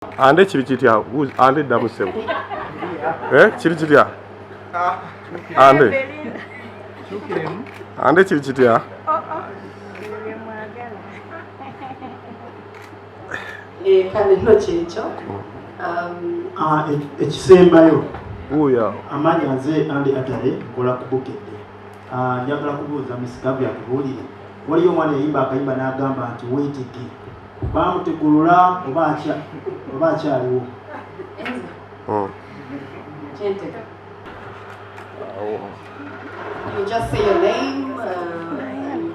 Ande kiri kitya? Ande damusebo. Kiri kitya? Ande. Ande kiri kitya? Kale no kyekyo. Ekisembayo. Uya. Amanya nze andi atale nkola ku bukedde. Njagala kubuuza Miss Curvy akubuulire. Waliyo omwana yayimba akayimba n'agamba nti weetege. Bamutegulula oba akyaliwo. You just say your name and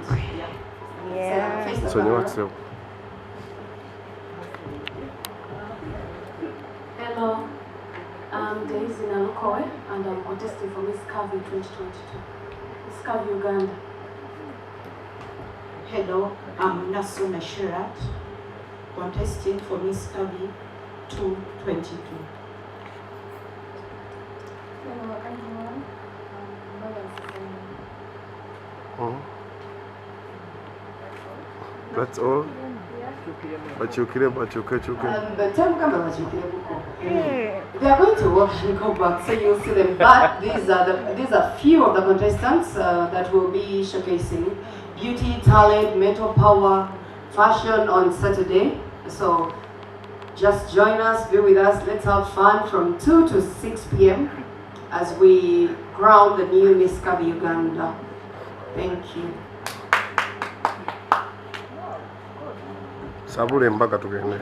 yeah. So what's up? Hello, I'm Daisy Nalukoe and I'm contesting for Miss Curvy 2022. Miss Curvy Uganda. Hello, I'm Nasuna Shirat, contesting for Miss Curvy 2022. Hello, everyone. That's all? Byogere. They are going to watch and go back, so you'll see them. But these are few of the contestants that will be showcasing beauty, talent, mental power, fashion on Saturday. So just join us, be with us. Let's have fun from 2 to 6 p.m. as we crown the new Miss Curvy Uganda. Thank you. Sabule mpaka tugende.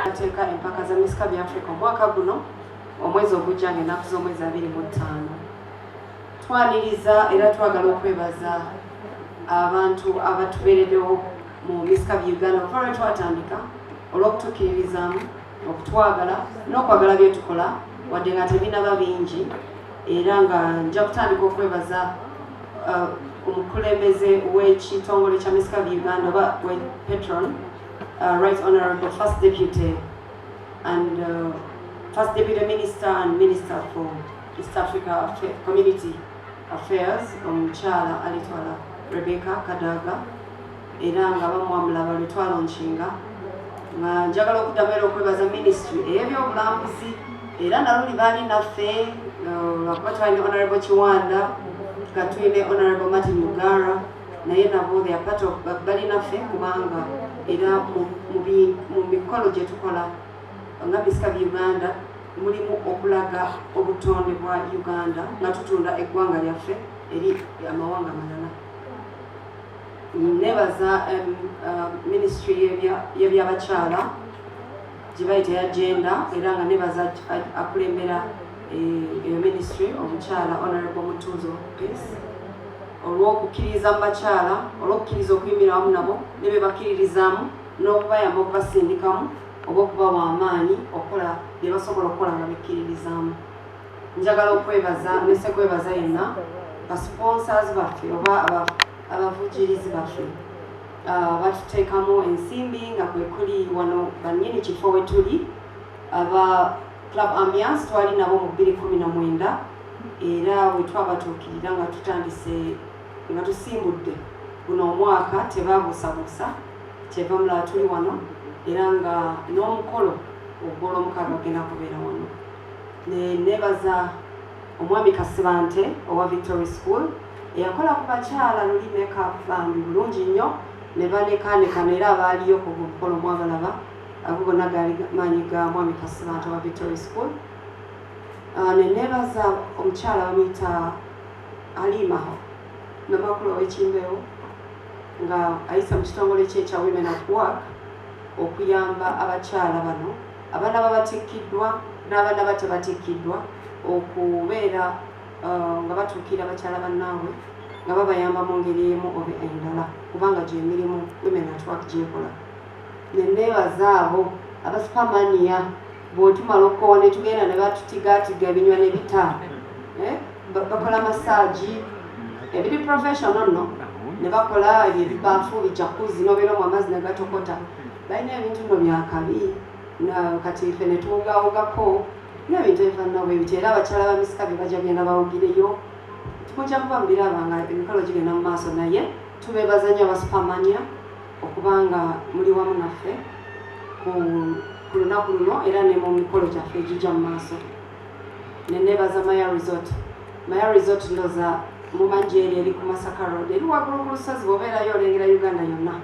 Ateka empaka za Miss Curvy Africa mwaka guno omwezi ogujja ng'ennaku z'omwezi 25. Twaniriza era twagala okwebaza abantu abatubeereddewo mu Miss Curvy Uganda okuva lwe twatandika olw'okutukkiririzaamu okutwagala n'okwagala bye tukola wadde nga tebinaba bingi era nga nja kutandika okwebaza omukulembeze w'ekitongole kya Miss Curvy Uganda oba we patron Right Honorable First Deputy and First Deputy Minister and Minister for East Africa Community Affairs omukyala alitwala Rebecca Kadaga era nga bamwamulaba lwe twalonshinga nga njagala okuddamu era okwebaza ministry ey'ebyobulambuzi era naluli baali naffe lwakuba twalina Honorable Kiwanda nga tuyine Honorable Martin Mugara naye nabo they are part of bali naffe kubanga era mu mikolo gye tukola nga Miss Curvy Uganda mulimu okulaga obutonde bwa Uganda nga tutunda eggwanga lyaffe eri amawanga amalala. Nebaza ministry y'ebyabakyala gye bayita ya gender era nga nebaza akulembera eyo ministry omukyala Honorable Mutuzo Peace olw'okukkiriza mu bakyala olw'okukkiriza okuyimira wamu nabo ne be bakkiririzaamu n'okubayamba okubasindikamu oba okubawa amaanyi okukola bye basobola okukola nga bekkiririzaamu. Njagala okwebaza nese kwebaza yenna ba sponsors baffe oba abavujirizi baffe batuteekamu ensimbi nga kwe kuli wano bannyini kifo we tuli aba Club Ambiance twali nabo mu 2019 era bwe twabatuukirira nga tutandise nga tusimbudde guno omwaka tebaabuusabuusa kyeva mulala tuli wano era nga n'omukolo ogw'olwomukaaga gugenda kubeera wano. Nebaza omwami Kasibante owa Victory School eyakola ku bakyala luli makeup bambi bulungi nnyo ne banekaanekana era abaaliyo ku mukolo mwabalaba abo bonna gaali maanyi ga mwami Kasibante owa Victory School. Nebaza omukyala bamuyita Alimaho namakulu ow'Ekimbewo nga ayisa mu kitongole kye ekya Women at Work okuyamba abakyala bano abaana babatikkiddwa n'abaana batebatikkiddwa okubeera nga batuukira abakyala bannaabwe nga babayamba mu ngeri emu oba endala kubanga gy'emirimu Women at Work gyekola. Nebaza abo abasupamaniya bw'otumala okukowa ne tugenda ne batutigaatiga ebinywa ne bita bakola massage ebiri professional no ne bakola ebibaafu bijakuzi n'obeera mu amazzi ne gatokota balina ebintu nno byakabi kati ffe ne tuwugaawugako n'ebintu ebifaanana bwe biti era abakyala ba Miss Curvy bajja genda bawugireyo tujja kuba mbiraba nga emikolo gigenda mu maaso naye tubeebaza nnyo abasupamania okubanga muli wamu naffe ku ku lunaku luno era ne mu mikolo gyaffe egijja mu maaso. Ne neebaza Maya Resort. Maya Resort ndoza mumanyi eri eri ku Masaka Road eri waggulu ku lusozi bw'obeerayo olengera Uganda yonna.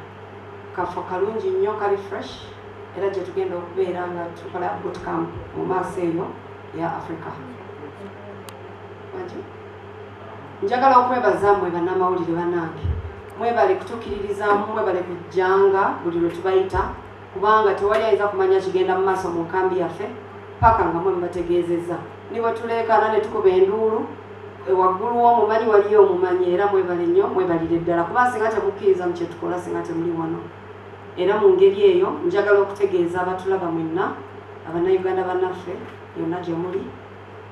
Kafo kalungi nnyo kali fresh era gye tugenda okubeera nga tukola bootcamp mu maaso eyo ya Africa. Njagala okwebaza mmwe bannamawulire bannange. Mwebale kutukkiririzaamu, mwebale kujjanga buli lwe tubayita kubanga tewali ayinza kumanya kigenda mu maaso mu nkambi yaffe paka nga mwe mubategeezezza. Ni bwe tuleekaana ne tukuba enduulu waggulu w'omumanyi waliyo omumanyi era mwebale nnyo mwebalire ddala kuba singa temukkiriza mu kye tukola singa temuli wano. Era mu ngeri eyo njagala okutegeeza abatulaba mwenna Abannayuganda bannaffe yonna gye muli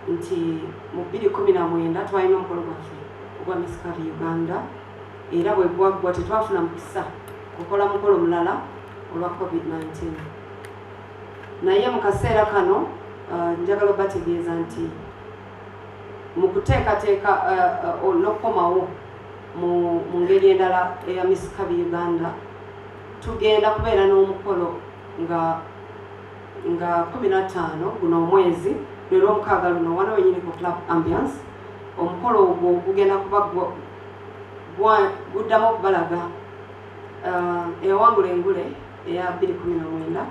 nti mu 2019 twalina omukolo gwaffe ogwa Miss Curvy Uganda era bwe gwaggwa tetwafuna mukisa okukola mukolo mulala olwa COVID-19. Naye mu kaseera kano njagala obategeeza nti mu kuteekateeka n'okukomawo mu ngeri endala eya Miss Curvy Uganda tugenda kubeera n'omukolo nga 15 guno omwezi lero omukaaga luno wano wenyini ku Club Ambience. Omukolo ogwo gugenda kuba guddamu okubalaga ewangula engule eya 2019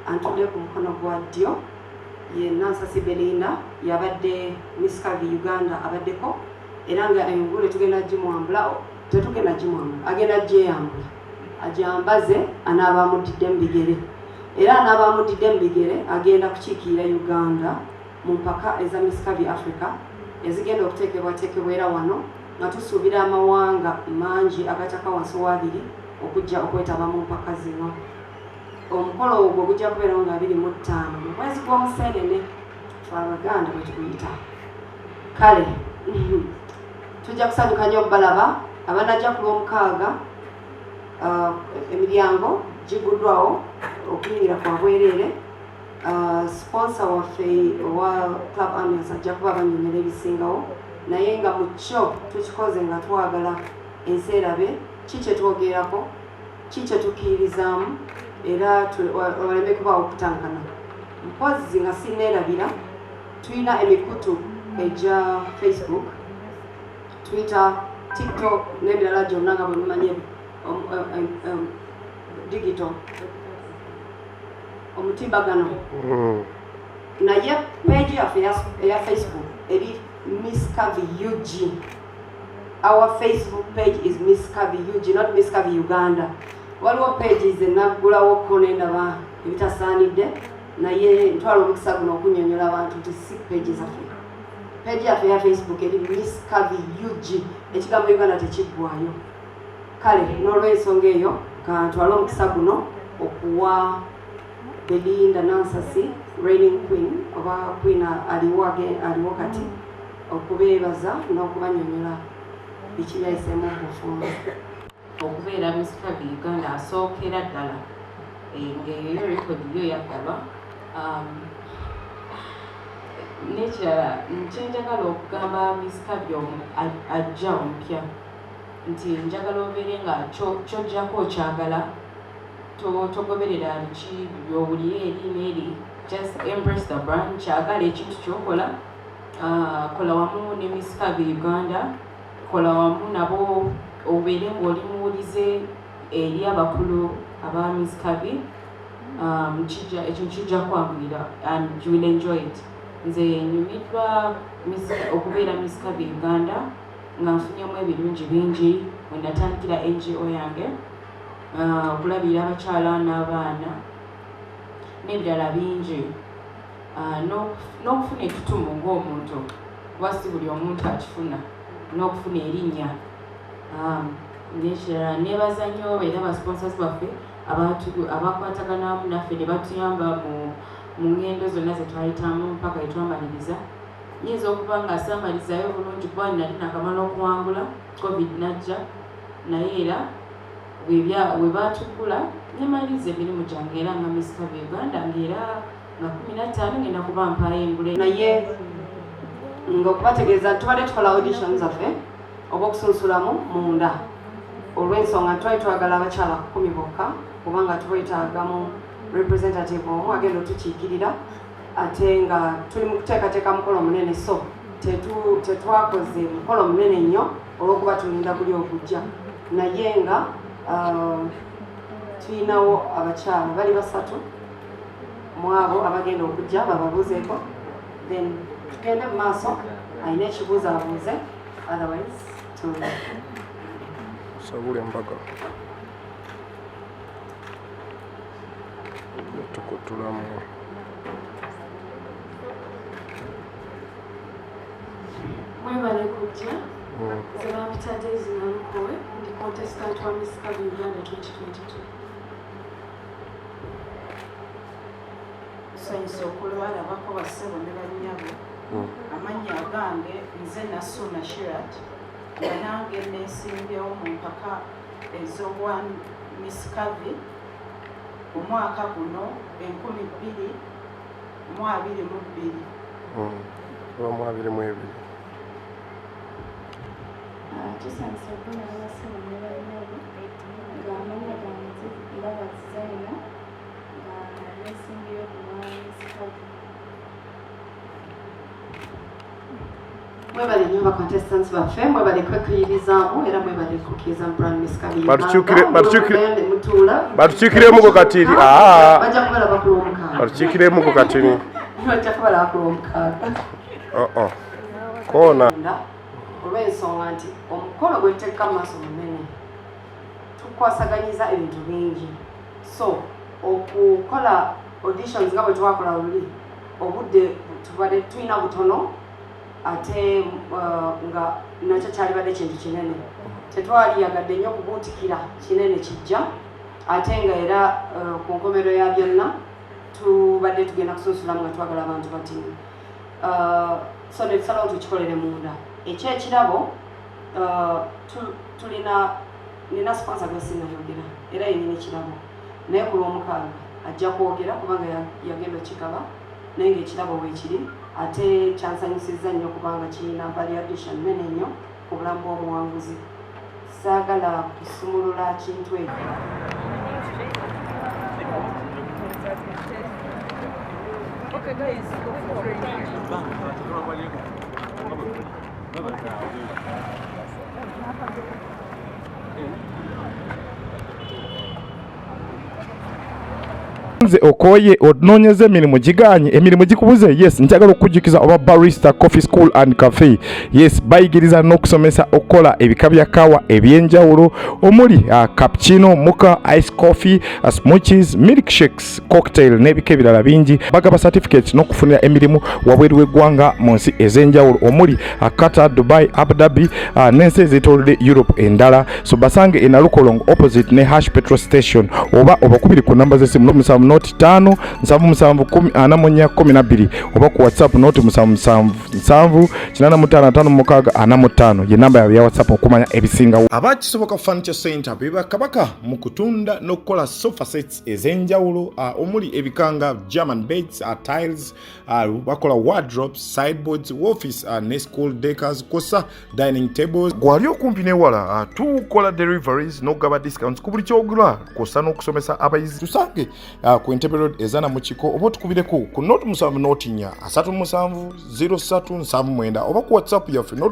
antudde ku mukono gwa ddyo ye Nansasi Belinda yabadde Miss Curvy Uganda abaddeko era nga engule tugenda gimwambula tetugenda gimwambula agenda gyeyambula ajambaze anaaba amudidde mu bigere era anaaba amudidde mu bigere agenda kukiikirira Uganda mu mpaka eza Miss Curvy Africa ezigenda okuteekebwateekebwa era wano nga tusuubira amawanga mangi agataka wansi wa 2 okujja okwetaba mu mpaka zino. Omukolo ogwo gujja kubeerawo nga 25 mu mwezi gw'Omuseenene Abaganda bwe tuguyita. Kale tujja kusanyuka nnyo okubalaba abanajja ku lw'omukaaga emiryango giguddwawo okuyingira kwa bwereere. Sponsor waffe owa Club Ambience ajja kuba bannyonnyola ebisingawo naye nga mu kyo tukikoze nga twagala ensi erabe ki kye twogerako ki kye tukkiririzaamu era oleme kubaawo okutankana. Mpozi nga sinneerabira tulina emikutu egya Facebook, Twitter, TikTok n'ebirala gyonna nga bwe mumanye digital omutimbagano. Naye page yaffe eya Facebook eri Miss Curvy UG. Our Facebook page is Miss Curvy UG, not Miss Curvy Uganda. Waliwo pages enaggulawo ko nendaba ebitasaanidde naye ntwala omukisa guno okunnyonnyola abantu nti si pages zaffe. Page yaffe ya Facebook eri Miss Curvy UG, ekigambo Uganda tekiggwayo. Kale n'olw'ensonga eyo ka ntwala omukisa guno okuwa Belinda Nansasi reigning queen oba queen aliwo kati okubeebaza n'okubannyonnyola biki byayiseemu okufunza okubeera Miss Curvy Uganda asookera ddala ng'eyo rekodi yo yaggaba. N'ekirala kyenjagala okugamba Miss Curvy ajja omupya nti njagala obeere nga ky'ojjako okyagala togoberera biki by'owulira eri n'eri. Just embrace the brand. Kyagala ekintu ky'okola kola wamu ne Miss Curvy Uganda, kola wamu nabo obeere ng'oli muwulize eri abakulu aba Miss Curvy. Ekyo kijja kwanguyira and you will enjoy it. Nze nyumiddwa okubeera Miss Curvy Uganda nga nfunyemu ebirungi bingi bwe natandikira NGO yange okulabirira abakyala n'abaana n'ebirala bingi n'okufuna ekitumu ng'omuntu kuba si buli omuntu akifuna n'okufuna erinnya. N'ekirala neebaza nnyo era abasponsors baffe abakwataganamu naffe ne batuyamba mu ngendo zonna ze twayitamu mpaka etwamaliriza. Nyinza okuba nga asaamalizayo bulungi kuba nali nakamala okuwangula COVID najja naye era we baatuggula nemaliza emirimu gyange era nga Miss Curvy Uganda ng'era nga 15 ngenda kuba mpaayo engule. Naye ng'okubategeeza tubadde tukola audition zaffe oba okusunsulamu munda olw'ensonga twali twagala abakyala 10 bokka kubanga tubwetaagamu representative omu agenda otukiikirira ate nga tuli mu kuteekateeka mukolo munene so tetwakoze mukolo munene nnyo olw'okuba tulinda guli okujja naye nga tulinawo abakyala bali 3 mu abo abagenda okujja bababuuzeeko then tugende mu maaso alina ekibuuzo abuuze otherwise sabule Empaka tukutulamu Mwebale kujja Zebapita Daisy Nalukowe, the contestant wa Miss Curvy Uganda 2022. Nsanyusa okulabako bassebo ne bannyabo amannya agange nze Nasuna Shirat nga nange neesimbyewo mu mpaka ez'obwa Miss Curvy omwaka guno 2022. Tusanyusa okubona abassebo ne bannyabo ng'amannya gange ndaba Zaina nga neesimbyewo ku bwa Miss Curvy. mwebale nnyo ba contestants baffe mwebale kwekuyirizamu era mwebale kukkiriza mu brand Miss Curvy batukiikiremuko katiri bajja kubalaba ku lw'omukaaga batukiikiremuko katiri bajja kubalaba ku lw'omukaaga koona olw'ensonga nti omukolo gwe tuteeka mu maaso munene tukwasaganyiza ebintu bingi so okukola auditions nga bwe twakola luli obudde tubadde tulina butono ate nga nakyo kyalibadde kintu kinene tetwaliyagadde nnyo kubuutikira kinene kijja ate nga era ku nkomero ya byonna tubadde tugenda kusunsulamu nga twagala abantu batini so netusalawo tukikolere munda ekyekirabo nina sponsor gwesinayogera era yenyini ekirabo naye ku lw'omukaaga ajja kwogera kubanga yagenda okikaba naye ngaekirabo weekiri ate kyansanyusizza nnyo kubanga kirina variation nene nnyo ku bulamu bw'omuwanguzi saagala kusumulula kintu ekyo Okay, guys, go for it. nze okoye onoonyeza emirimu giganye emirimu gikubuze yes njagala okujjukiza oba barista coffee school and cafe yes bayigiriza n'okusomesa okukola ebika bya kawa ebyenjawulo omuli cappuccino mocha ice coffee smoothies milkshakes cocktail n'ebika ebirala bingi bagaba certificate n'okufunira emirimu wabweru w'eggwanga mu nsi ez'enjawulo omuli Qatar, Dubai, Abu Dhabi n'ensi ez'etoolodde Europe endala so basange e Nalukolongo opposite ne Hash petrol station oba obakubiri ku namba z'essimu 5 771 oba ku WhatsApp noti 777 ye namba ya WhatsApp okumanya ebisinga abakisoboka furniture center beba kabaka mu kutunda n'okukola sofa sets ez'enjawulo omuli ebikanga German beds tiles bakola wardrobes sideboards office ne school decors kosa dining tables gwali okumpi n'ewala tukola deliveries n'ogaba discounts ku buli kyogula kosa n'okusomesa abayizi tusange ku Entebbe Road ezana mu kiko oba tukubireko ku note 7 notinya 37 03 79 oba ku WhatsApp yaffe